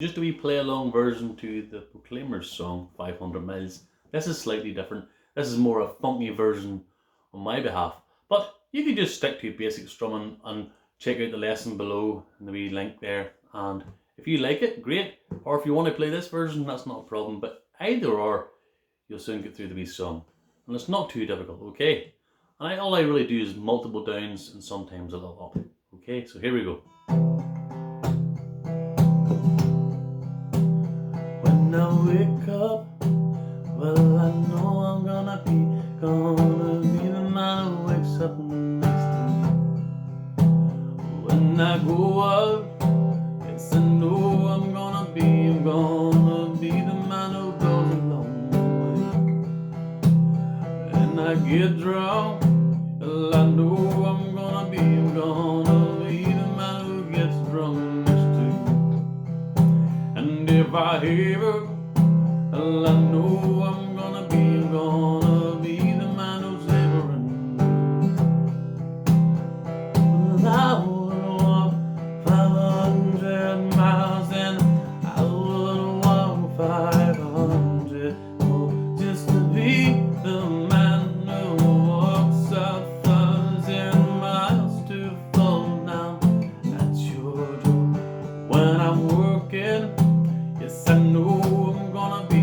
Just a wee play along version to the Proclaimers song 500 Miles. This is slightly different. This is more a funky version on my behalf. But you can just stick to basic strumming and check out the lesson below in the wee link there. And if you like it, great. Or if you want to play this version, that's not a problem. But either or, you'll soon get through the wee song. And it's not too difficult, okay? And all I really do is multiple downs and sometimes a little up. Okay, so here we go. When I wake up, well, I know I'm gonna be the man who wakes up next to me. When I go out, yes, I know I'm gonna be the man who goes along with you. And I get drunk, well, I know I'm gonna be the man who gets drunk next to you. And if I ever, well, I know I'm gonna be the man who's ever in. Well, I would walk 500 miles and I would walk 500 more just to be the man who walks 1,000 miles to fall down at your door. When I'm working, yes, I know I'm gonna be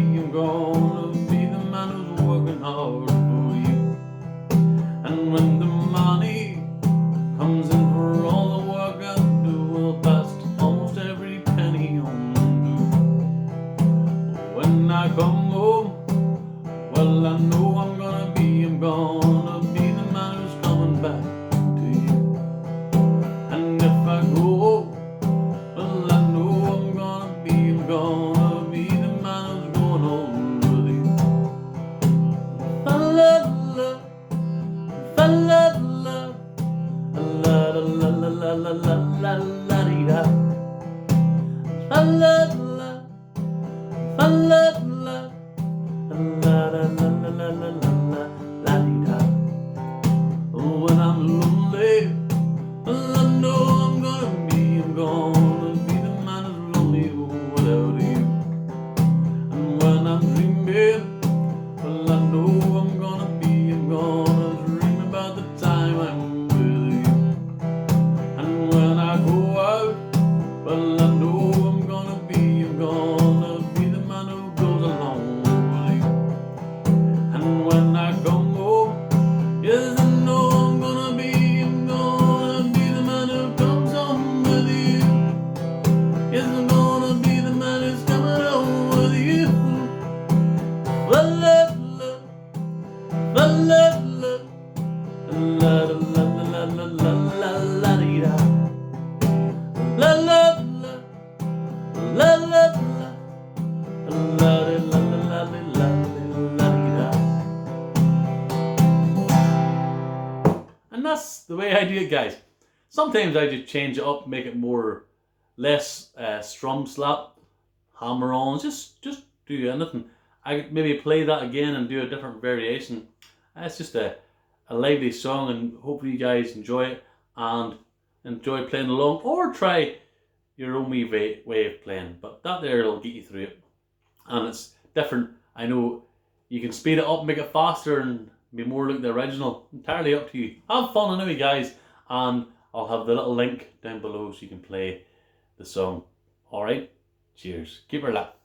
the man who's working hard for you. And when the money comes in for all the work I do, we'll bust almost every penny on due. When I come home, well, I know I'm gonna be the man who's coming back to you. And if I go, well, I know I'm gonna be the man who's going home with you. Fa la la, fa la la, la la la la la la la la dee da. Fa la la, fa la la, la la la la la la la dee da. When I'm lonely, well, I know I'm gonna be the man who's lonely without you. And when I'm dreaming, well, I know I'm gonna dream about the time I'm with you. And when I go out, well, I know I'm gonna be the man who goes along with you. And when I come home, yes, I know I'm gonna be the man who comes home with you. Yes, I'm gonna be the man who's coming home with you. La la la, la la la, la la la la la la la dee da. La la la, la la la, la la la la la dee da. And that's the way I do it, guys. Sometimes I just change it up, make it less strum slap, hammer on, just do anything. I could maybe play that again and do a different variation. It's just a lively song, and hopefully you guys enjoy it and enjoy playing along, or try your own wee way of playing. But that there will get you through it. And it's different. I know you can speed it up, make it faster, and be more like the original. Entirely up to you. Have fun anyway, guys. And I'll have the little link down below so you can play the song. Alright? Cheers. Keep her lap.